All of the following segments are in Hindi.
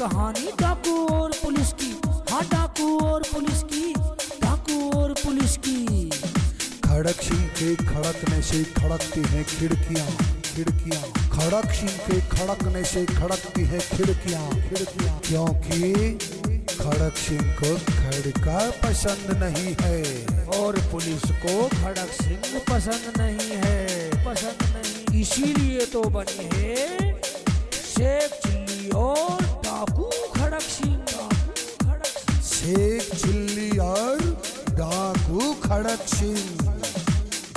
कहानी डाकू और पुलिस की। हाँ, डाकू और पुलिस की, डाकू और पुलिस की। खड़क सिंह के खड़कने से खड़कती हैं खिड़कियां, खिड़कियां। खड़क सिंह के खड़कने से खड़कती हैं खिड़कियां, खिड़कियां। क्योंकि खड़क सिंह को खड़का पसंद नहीं है और पुलिस को खड़क सिंह पसंद नहीं है, पसंद नहीं। इसीलिए तो बने हैं शेख चिल्ली और डाकू खड़क सिंह, खड़क सिंह। शेख चिल्ली और डाकू खड़क सिंह,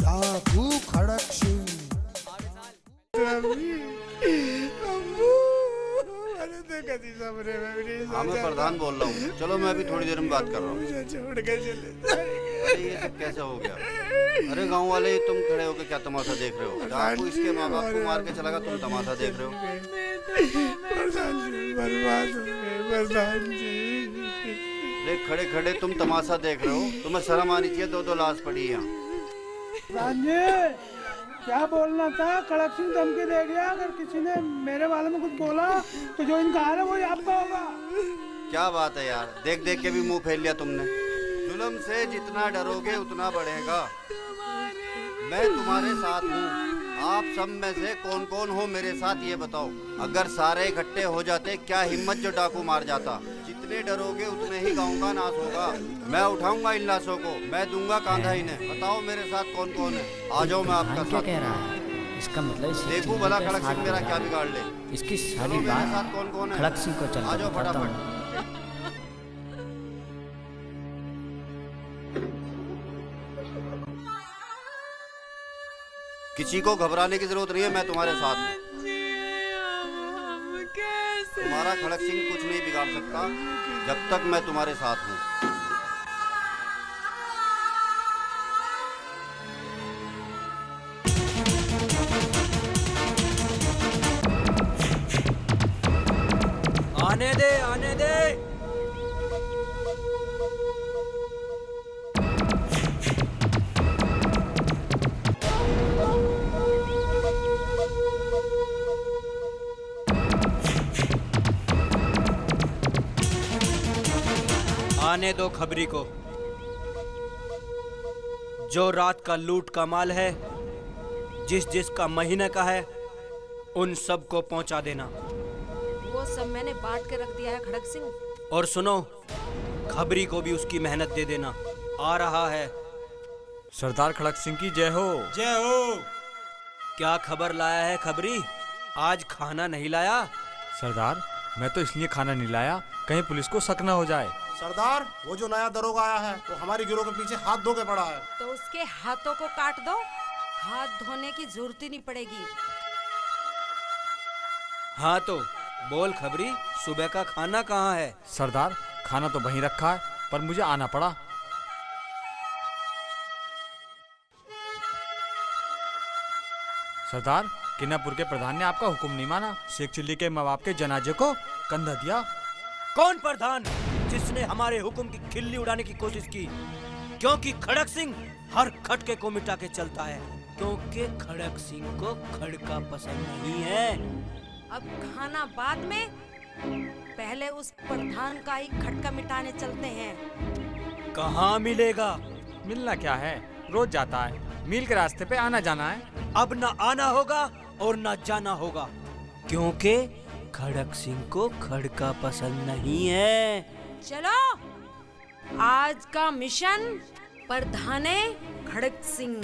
डाकू खड़क सिंह। हाँ, मैं प्रधान बोल रहा हूँ। चलो, मैं अभी थोड़ी देर में बात कर रहा हूँ। छोड़ के चले। अरे ये सब कैसे हो गया? अरे गांव वाले, तुम खड़े होकर क्या तमाशा देख रहे हो? डाकू इसके माँ बाप को मार के चला गया, तुम तमाशा देख रहे हो? प्रधान जी बर्बाद हो गए, प्रधान जी। अरे खड़े खड़े तुम तमाशा देख रहे हो? तुम्हें शर्म आनी चाहिए। दो लाश पड़ी है यहाँ। प्रधान जी क्या बोलना था? खड़क सिंह धमकी दे गया, अगर किसी ने मेरे बारे में कुछ बोला तो जो इनका हाल है वही आपका होगा। क्या बात है यार, देख देख के भी मुंह फेर लिया तुमने। जुल्म से जितना डरोगे उतना बढ़ेगा। मैं तुम्हारे साथ हूँ। आप सब में से कौन कौन हो मेरे साथ ये बताओ। अगर सारे इकट्ठे हो जाते, क्या हिम्मत जो डाकू मार जाता। जितने डरोगे उतने ही गांव का नाश होगा। मैं उठाऊंगा इन लाशों को, मैं दूंगा कांधा इन्हें। बताओ मेरे साथ कौन कौन है? आ जाओ, मैं आपका साथ कह रहा है। इसका मतलब देखो भला खड़क सिंह मेरा क्या बिगाड़ ले। इसकी सारी मेरे बात साथ कौन कौन है? खड़क सिंह को चल आ जाओ फटाफट। किसी को घबराने की जरूरत नहीं है, मैं तुम्हारे साथ हूँ। तुम्हारा खड़क सिंह कुछ नहीं बिगाड़ सकता जब तक मैं तुम्हारे साथ हूँ। आने दे, आने दे। आने दो खबरी को। जो रात का लूट का माल है, जिस जिसका महीने का है, उन सब को पहुंचा देना। वो सब मैंने बांट के रख दिया है खड़क सिंह। और सुनो, खबरी को भी उसकी मेहनत दे देना। आ रहा है। सरदार खड़क सिंह की जय हो। जय हो। क्या खबर लाया है खबरी? आज खाना नहीं लाया? सरदार, मैं तो इसलिए खाना नहीं लाया, कहीं पुलिस को शक न हो जाए। सरदार, वो जो नया दरोगा आया है वो हमारी गिरोह के पीछे हाथ धो के पड़ा है। तो उसके हाथों को काट दो, हाथ धोने की जरूरत ही नहीं पड़ेगी। हाँ तो बोल खबरी, सुबह का खाना कहाँ है? सरदार, खाना तो वहीं रखा है, पर मुझे आना पड़ा। सरदार, किन्नापुर के प्रधान ने आपका हुक्म नहीं माना। शेख चिल्ली के माँ बाप के जनाजे को कंधा दिया। कौन प्रधान जिसने हमारे हुक्म की खिल्ली उड़ाने की कोशिश की? क्योंकि खड़क सिंह हर खटके को मिटा के चलता है। क्योंकि खड़क सिंह को खड़का पसंद नहीं है। अब खाना बाद में, पहले उस प्रधान का ही खटका मिटाने चलते हैं। कहाँ मिलेगा? मिलना क्या है, रोज जाता है, मील के रास्ते पे आना जाना है। अब न आना होगा और न जाना होगा, क्योंकि खड़क सिंह को खड़का पसंद नहीं है। चलो, आज का मिशन प्रधाने खड़क सिंह।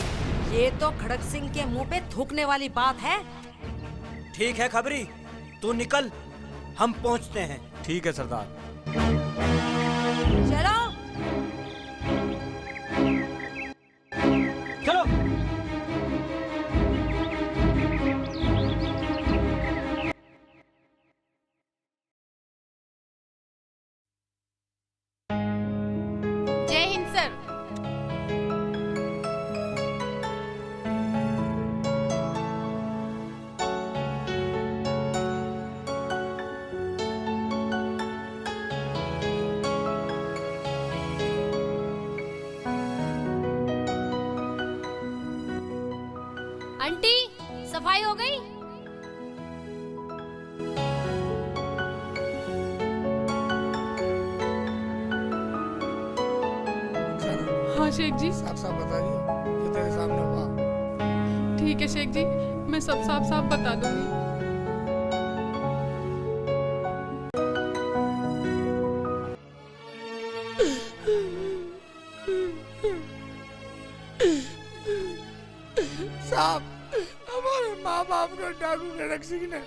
ये तो खड़क सिंह के मुंह पे थूकने वाली बात है। ठीक है खबरी, तू निकल, हम पहुंचते हैं। ठीक है सरदार। चलो चलो। जय हिंद सर। आंटी, सफाई हो गई? शेख जी? साफ साफ बताइए जो तेरे सामने हुआ। ठीक है शेख जी, मैं सब साफ साफ बता दूंगी। साहब, हमारे माँ बाप को डाकू खड़क सिंह ने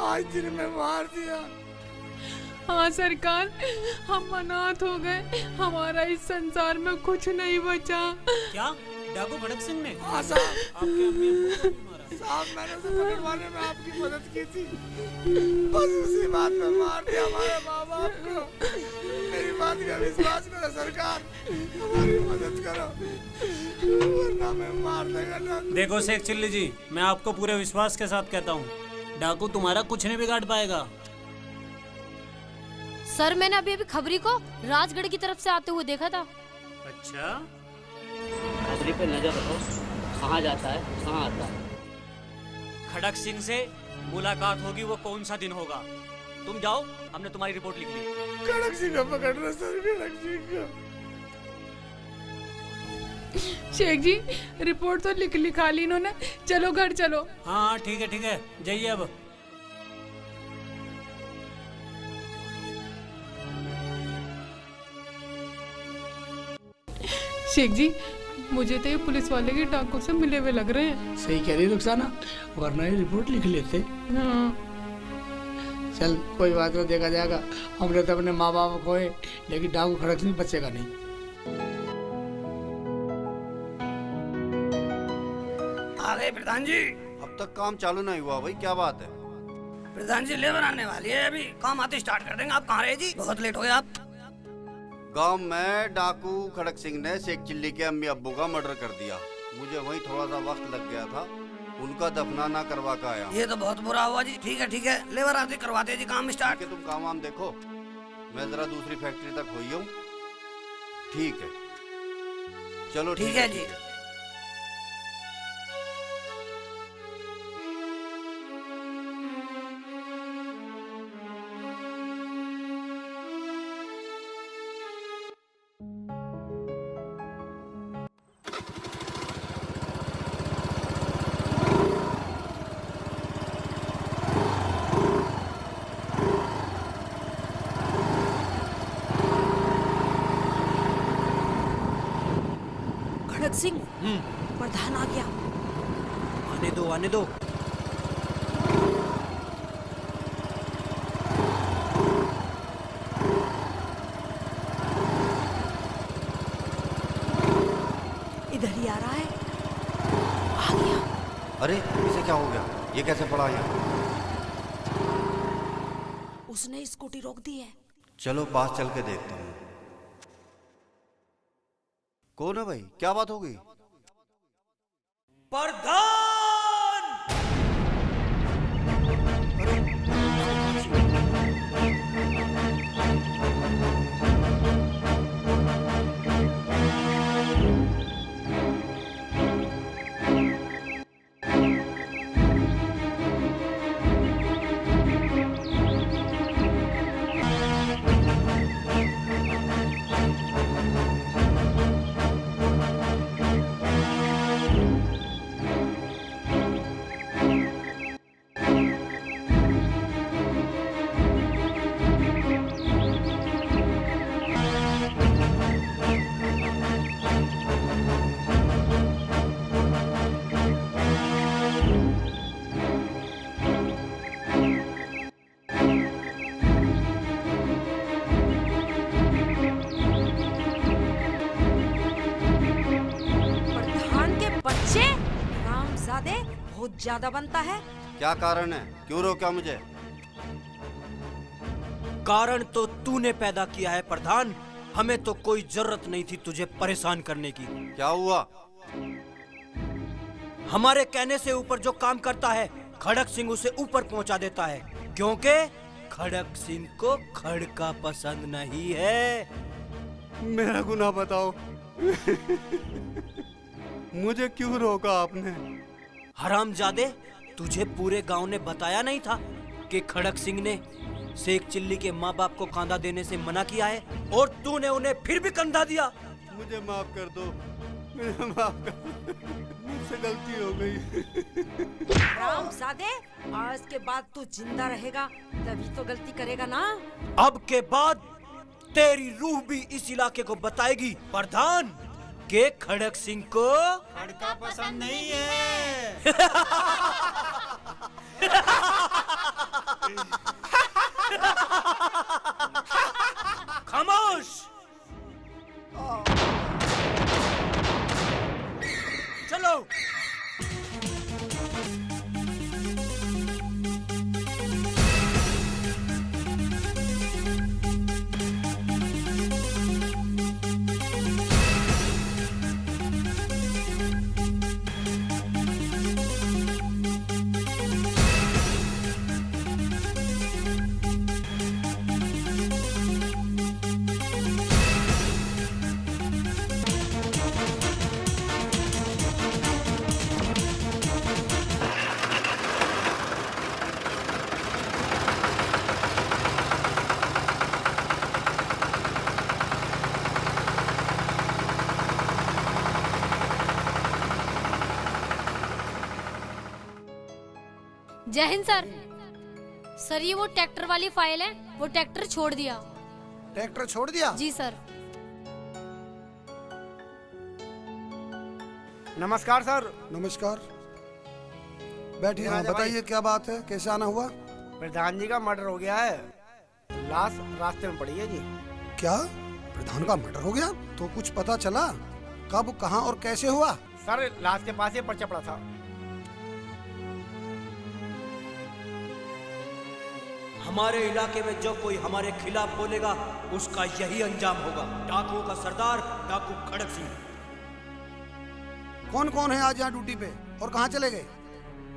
आज दिन में मार दिया। हाँ सरकार, हम अनाथ हो गए, हमारा इस संसार में कुछ नहीं बचा। क्या डाकू खड़क सिंह ने? हाँ साहब, आपके अम्मी अब्बू को मारा? साहब मैंने उसे पकड़वाने में आपकी मदद की थी, बस उसी बात में मार दिया हमारे माँ बाप को। मेरी बात का विश्वास करो सरकार, हमारी मदद करो वरना मैं मार देगा डाकू। देखो शेख चिल्ली जी, मैं आपको पूरे विश्वास के साथ कहता हूँ, डाकू तुम्हारा कुछ नहीं बिगाड़ पाएगा। सर मैंने अभी अभी खबरी को राजगढ़ की तरफ से आते हुए देखा था। अच्छा, खबरी पे नजर रखो, कहाँ जाता है कहाँ आता है। खड़क सिंह से मुलाकात होगी, वो कौन सा दिन होगा? तुम जाओ, हमने तुम्हारी रिपोर्ट लिख ली। खड़क सिंह को पकड़ रहे सर, खड़क सिंह को। शेख जी, रिपोर्ट तो लिखा ली इन्होंने, चलो घर चलो। हाँ ठीक है, जाइए अब। शेख जी, मुझे तो ये पुलिस वाले के डाकू से मिले हुए लग रहे हैं। सही कह रही रुखसाना, वरना ये रिपोर्ट लिख लेते। हाँ। चल कोई बात नहीं, देखा जाएगा। हमने तो अपने माँ बाप खोए, लेकिन डाकू खड़क सिंह बचेगा नहीं। अरे प्रधान जी, अब तक काम चालू नहीं हुआ भाई, क्या बात है? प्रधान जी लेबर आने वाली है, अभी काम आते स्टार्ट कर देंगे। आप कहाँ रहे जी? बहुत लेट हो गए आप। गांव में डाकू खड़क सिंह ने शेख चिल्ली के अम्मी अब्बू का मर्डर कर दिया। मुझे वहीं थोड़ा सा वक्त लग गया था, उनका दफनाना करवा के आया। ये तो बहुत बुरा हुआ जी। ठीक है, लेबर आते करवाते जी काम स्टार्ट। कि तुम काम वाम देखो, मैं जरा दूसरी फैक्ट्री तक हुई हूँ। ठीक है, चलो ठीक है जी। खड़क सिंह, प्रधान आ गया। आने दो। इधर ही आ रहा है। आ गया। अरे इसे क्या हो गया? ये कैसे पड़ा यहाँ? उसने स्कूटी रोक दी है। चलो पास चल के देखता हूँ। कौन है भाई? क्या बात हो गई? प्रधान! बहुत ज्यादा बनता है। क्या कारण है? क्यों रोका मुझे? कारण तो तूने पैदा किया है प्रधान, हमें तो कोई जरूरत नहीं थी तुझे परेशान करने की। क्या हुआ? हमारे कहने से ऊपर जो काम करता है खड़क सिंह उसे ऊपर पहुंचा देता है, क्योंकि खड़क सिंह को खड़का पसंद नहीं है। मेरा गुनाह बताओ। मुझे क्यों रोका आपने? हरामजादे, तुझे पूरे गांव ने बताया नहीं था कि खड़क सिंह ने शेख चिल्ली के माँ बाप को कंधा देने से मना किया है, और तूने उन्हें फिर भी कंधा दिया। मुझे माफ कर दो, मुझे माफ कर दो, मुझसे गलती हो गई। राम सादे, आज के बाद तू जिंदा रहेगा तभी तो गलती करेगा ना। अब के बाद तेरी रूह भी इस इलाके को बताएगी प्रधान के खड़क सिंह को खड़का पसंद नहीं है। खामोश। चलो। जय हिंद सर। सर ये वो ट्रैक्टर वाली फाइल है, वो ट्रैक्टर छोड़ दिया। ट्रैक्टर छोड़ दिया? जी सर। नमस्कार सर। नमस्कार, बैठिए। हाँ, बताइए क्या बात है, कैसे आना हुआ? प्रधान जी का मर्डर हो गया है, लाश रास्ते में पड़ी है जी। क्या प्रधान का मर्डर हो गया? तो कुछ पता चला कब, कहाँ और कैसे हुआ? सर लाश के पास ही पर्चा पड़ा था। हमारे इलाके में जो कोई हमारे खिलाफ बोलेगा उसका यही अंजाम होगा। डाकुओं का सरदार डाकू खड़क सिंह। कौन कौन है आज यहाँ ड्यूटी पे और कहाँ चले गए?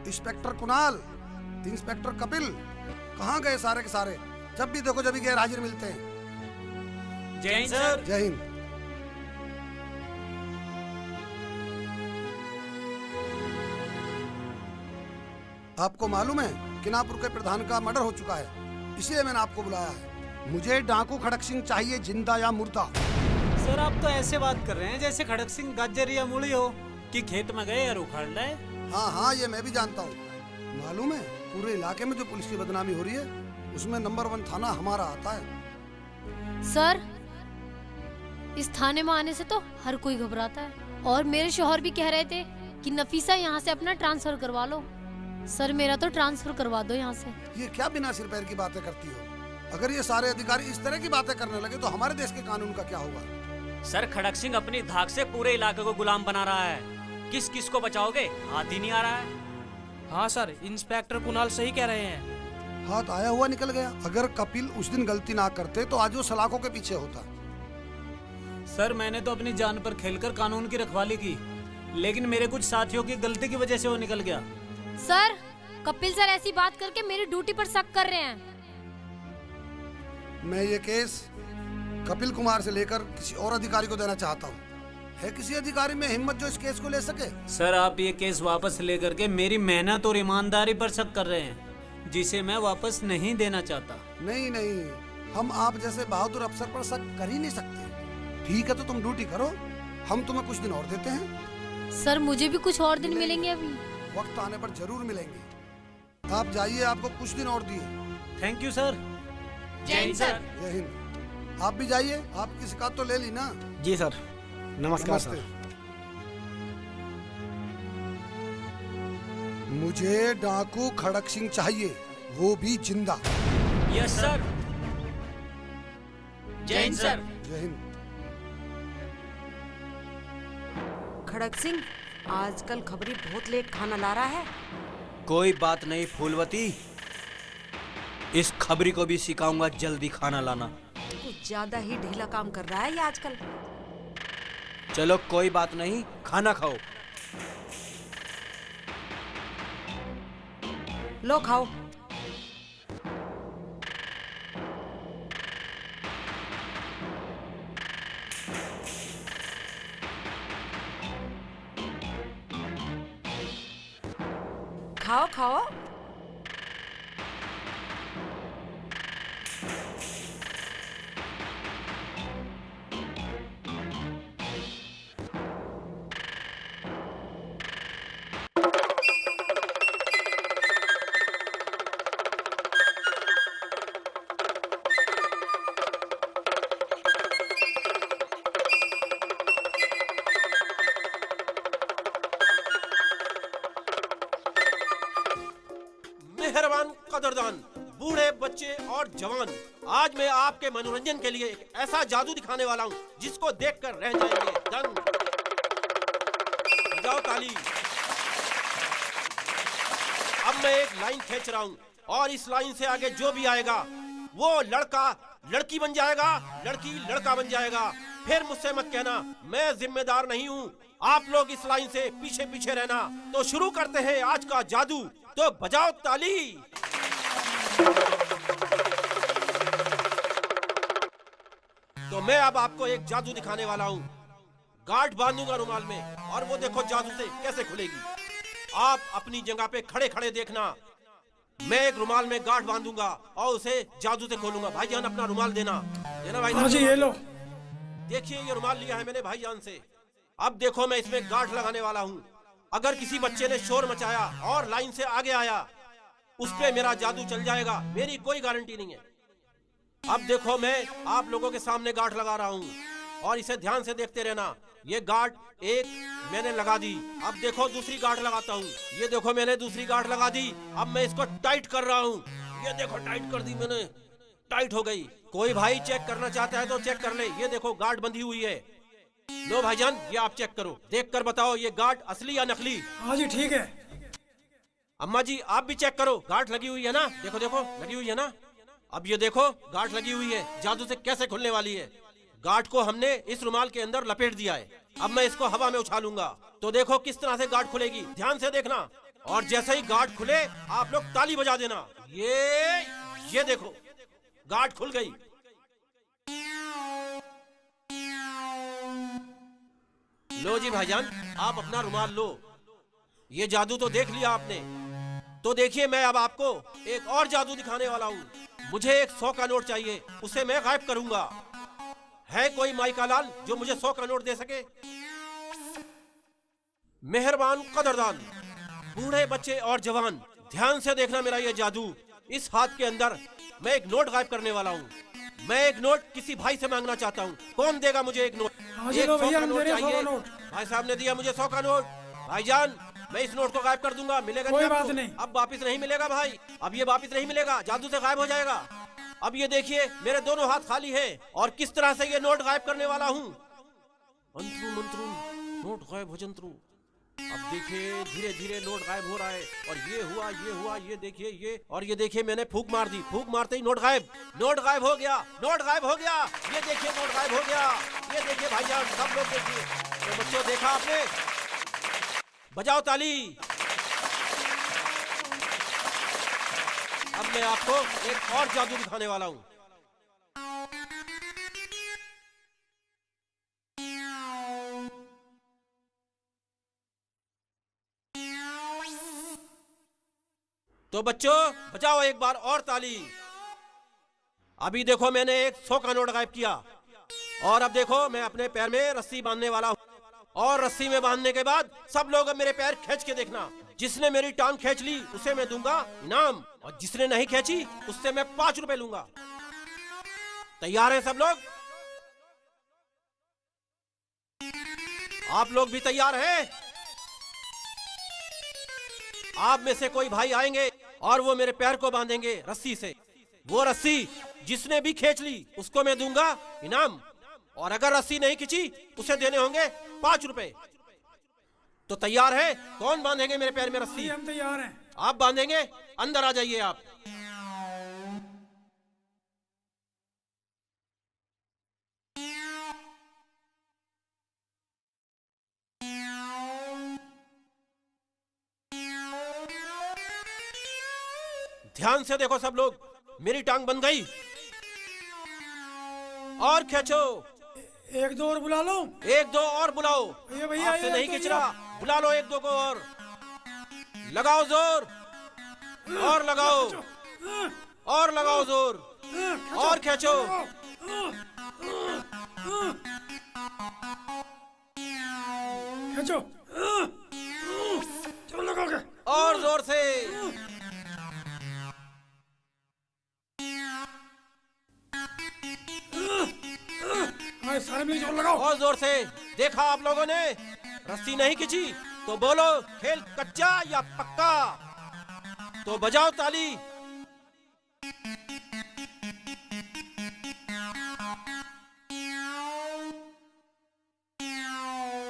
इंस्पेक्टर कुणाल, इंस्पेक्टर कपिल, कहाँ गए सारे के सारे? जब भी देखो जब भी गैर हाजिर मिलते हैं। जय हिंद सर। जय हिंद। आपको मालूम है किनापुर के प्रधान का मर्डर हो चुका है, इसलिए मैंने आपको बुलाया है। मुझे डाकू खड़क सिंह चाहिए, जिंदा या मुर्दा। सर आप तो ऐसे बात कर रहे हैं जैसे खड़क सिंह गाजर या मूली हो कि खेत में गए और उखाड़ लाए। हाँ हाँ, ये मैं भी जानता हूँ। मालूम है पूरे इलाके में जो पुलिस की बदनामी हो रही है उसमें नंबर 1 थाना हमारा आता है। सर इस थाने में आने से तो हर कोई घबराता है, और मेरे शौहर भी कह रहे थे कि नफीसा यहाँ से अपना ट्रांसफर करवा लो। सर मेरा तो ट्रांसफर करवा दो यहाँ से। ये क्या बिना सिर पैर की बातें करती हो? अगर ये सारे अधिकारी इस तरह की बातें करने लगे तो हमारे देश के कानून का क्या होगा? सर खड़क सिंह अपनी धाक से पूरे इलाके को गुलाम बना रहा है, किस किस को बचाओगे? हाथ ही नहीं आ रहा है। हाँ सर, इंस्पेक्टर कुणाल सही कह रहे हैं। हाथ आया हुआ निकल गया। अगर कपिल उस दिन गलती ना करते तो आज वो सलाखों के पीछे होता। सर मैंने तो अपनी जान पर खेलकर कानून की रखवाली की, लेकिन मेरे कुछ साथियों की गलती की वजह से वो निकल गया। सर कपिल सर ऐसी बात करके मेरी ड्यूटी पर शक कर रहे हैं। मैं ये केस कपिल कुमार से लेकर किसी और अधिकारी को देना चाहता हूँ। है किसी अधिकारी में हिम्मत जो इस केस को ले सके? सर आप ये केस वापस लेकर के मेरी मेहनत और ईमानदारी पर शक कर रहे हैं, जिसे मैं वापस नहीं देना चाहता। नहीं नहीं, हम आप जैसे बहादुर अफसर पर शक कर ही नहीं सकते। ठीक है तो तुम ड्यूटी करो, हम तुम्हें कुछ दिन और देते हैं। सर मुझे भी कुछ और दिन मिलेंगे अभी? वक्त आने पर जरूर मिलेंगे। आप जाइए, आपको कुछ दिन और दिए। Thank you sir. जय हिंद सर। जय हिंद। आप भी जाइए, आपकी शिकायत तो ले ली ना? जी सर। नमस्कार सर। मुझे डाकू खड़क सिंह चाहिए, वो भी जिंदा। Yes sir. जय हिंद सर। जय हिंद। खड़क सिंह आजकल खबरी बहुत लेट खाना ला रहा है। कोई बात नहीं फूलवती, इस खबरी को भी सिखाऊंगा जल्दी खाना लाना। कुछ ज्यादा ही ढीला काम कर रहा है ये आजकल। चलो कोई बात नहीं, खाना खाओ। लो खाओ। खाओ खाओ। मेहरबान कदरदान, बूढ़े बच्चे और जवान, आज मैं आपके मनोरंजन के लिए एक ऐसा जादू दिखाने वाला हूँ जिसको देखकर रह जाएंगे दंग। बजाओ ताली। अब मैं एक लाइन खींच रहा हूँ और इस लाइन से आगे जो भी आएगा वो लड़का लड़की बन जाएगा, लड़की लड़का बन जाएगा। फिर मुझसे मत कहना मैं जिम्मेदार नहीं हूँ। आप लोग इस लाइन से पीछे पीछे रहना। तो शुरू करते हैं आज का जादू। तो बजाओ ताली। तो मैं अब आपको एक जादू दिखाने वाला हूँ। गांठ बांधूंगा रुमाल में और वो देखो जादू से कैसे खुलेगी। आप अपनी जगह पे खड़े खड़े देखना। मैं एक रुमाल में गांठ बांधूंगा और उसे जादू से खोलूंगा। भाईजान अपना रुमाल देना भाईजान। हाँ जी, ये लो। देखिए ये रुमाल लिया है मैंने भाईजान से। अब देखो मैं इसमें गांठ लगाने वाला हूँ। अगर किसी बच्चे ने शोर मचाया और लाइन से आगे आया उस पे मेरा जादू चल जाएगा, मेरी कोई गारंटी नहीं है। अब देखो मैं आप लोगों के सामने गांठ लगा रहा हूँ और इसे ध्यान से देखते रहना। ये गांठ एक मैंने लगा दी। अब देखो दूसरी गांठ लगाता हूँ। ये देखो मैंने दूसरी गांठ लगा दी। अब मैं इसको टाइट कर रहा हूँ। ये देखो टाइट कर दी मैंने, टाइट हो गई। कोई भाई चेक करना चाहता है तो चेक कर ले। ये देखो गांठ बंधी हुई है। लो भाईजान ये आप चेक करो, देख कर बताओ ये गांठ असली या नकली। हाँ जी ठीक है। अम्मा जी आप भी चेक करो, गांठ लगी हुई है ना। देखो देखो लगी हुई है ना। अब ये देखो गांठ लगी हुई है। जादू से कैसे खुलने वाली है। गांठ को हमने इस रुमाल के अंदर लपेट दिया है। अब मैं इसको हवा में उछालूंगा तो देखो किस तरह से गांठ खुलेगी। ध्यान से देखना और जैसे ही गांठ खुले आप लोग ताली बजा देना। ये देखो गांठ खुल गई। लो जी भाईजान आप अपना रुमाल लो। ये जादू तो देख लिया आपने। तो देखिए मैं अब आपको एक और जादू दिखाने वाला हूँ। मुझे एक 100 का नोट चाहिए, उसे मैं गायब करूंगा। है कोई माइका लाल जो मुझे 100 का नोट दे सके? मेहरबान कदरदान, बूढ़े बच्चे और जवान, ध्यान से देखना मेरा ये जादू। इस हाथ के अंदर मैं एक नोट गायब करने वाला हूँ। मैं एक नोट किसी भाई से मांगना चाहता हूँ। कौन देगा मुझे एक नोट? एक 100 का नोट चाहिए। भाई साहब ने दिया मुझे 100 का नोट। भाईजान मैं इस नोट को गायब कर दूंगा, मिलेगा कोई नहीं बात आपको? नहीं। अब वापिस नहीं मिलेगा भाई, अब ये वापिस नहीं मिलेगा, जादू से गायब हो जाएगा। अब ये देखिए मेरे दोनों हाथ खाली हैं और किस तरह से ये नोट गायब करने वाला हूँ। अंतरू मंत्रू नोट गायब हो जंतरू। अब देखिए धीरे धीरे नोट गायब हो रहा है और ये हुआ, ये देखिए ये, और ये देखिए मैंने फूंक मार दी। फूंक मारते ही नोट गायब हो गया, नोट गायब हो गया। ये देखिए नोट गायब हो गया। ये देखिए भाईजान सब लोग देखिए। तो बच्चों देखा आपने? बजाओ ताली। अब मैं आपको एक और जादू दिखाने वाला हूँ। तो बच्चों बजाओ एक बार और ताली। अभी देखो मैंने एक 100 का नोट गायब किया और अब देखो मैं अपने पैर में रस्सी बांधने वाला हूँ। और रस्सी में बांधने के बाद सब लोग अब मेरे पैर खींच के देखना। जिसने मेरी टांग खींच ली उसे मैं दूंगा इनाम और जिसने नहीं खींची उससे मैं 5 रुपए लूंगा। तैयार हैं सब लोग? आप लोग भी तैयार हैं? आप में से कोई भाई आएंगे और वो मेरे पैर को बांधेंगे रस्सी से। वो रस्सी जिसने भी खींच ली उसको मैं दूंगा इनाम और अगर रस्सी नहीं खींची उसे देने होंगे 5 रुपए। तो तैयार है? कौन बांधेंगे मेरे पैर में रस्सी? हम तैयार हैं। आप बांधेंगे? अंदर आ जाइए आप। ध्यान से देखो सब लोग, मेरी टांग बंध गई। और खींचो। 1-2 और बुला लो। 1-2 और बुलाओ। भैया आपसे नहीं खींच रहा, बुला लो 1-2 को और। लगाओ जोर और लगाओ और लगाओ जोर और खींचो। खींचो। चलो लगाओगे और जोर से। सारे मिल जोर लगाओ और जोर से। देखा आप लोगों ने? रस्सी नहीं खींची तो बोलो खेल कच्चा या पक्का? तो बजाओ ताली।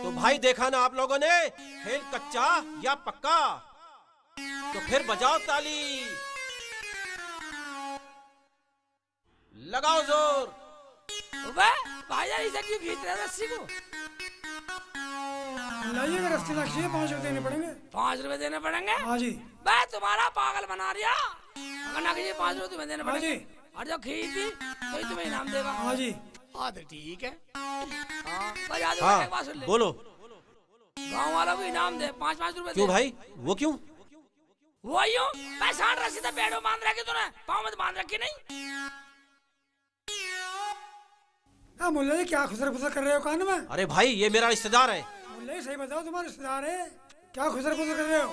तो भाई देखा ना आप लोगों ने, खेल कच्चा या पक्का, तो फिर बजाओ ताली, लगाओ जोर। भाईजान इसे क्यों खींच रहे रस्सी को? लाइएगा रस्सी नक्शे 5 रुपए देने पड़ेंगे। 5 रुपए देने पड़ेंगे? हाँ जी। मैं तुम्हारा पागल बना दिया। अगर ना कीजिए 5 रुपए तुम्हें देने पड़ेंगे। हाँ जी। और जब खींची तो ही तुम्हें इनाम देगा। हाँ जी। हाँ तो ठीक है। हाँ बजा दो। हाँ, एक बात सुन ले। बोलो। गाँव वालों को इनाम दे 5-5 रुपए। क्यों भाई, वो क्यों? वो यूं मैं 60 रस्सी तो पेड़ों बांध रखी तूने, पाँव में बांध रखी नहीं। हाँ मुल्ला जी क्या खुसर खुसर कर रहे हो कान में? अरे भाई ये मेरा रिश्तेदार है। मुल्ला जी सही बताओ, तुम्हारा रिश्तेदार है? क्या खुसर खुसर कर रहे हो?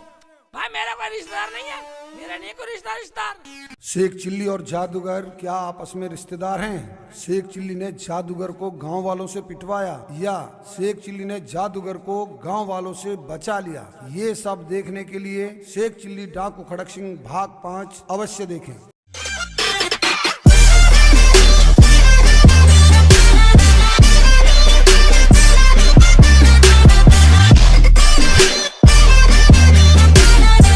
भाई मेरा कोई रिश्तेदार नहीं है, मेरा नहीं कोई रिश्तेदार। शेख चिल्ली और जादूगर क्या आपस में रिश्तेदार हैं? शेख चिल्ली ने जादूगर को गांव वालों से पिटवाया या शेख चिल्ली ने जादूगर को गांव वालों से बचा लिया? ये सब देखने के लिए शेख चिल्ली डाकू खड़क सिंह भाग 5 अवश्य देखें।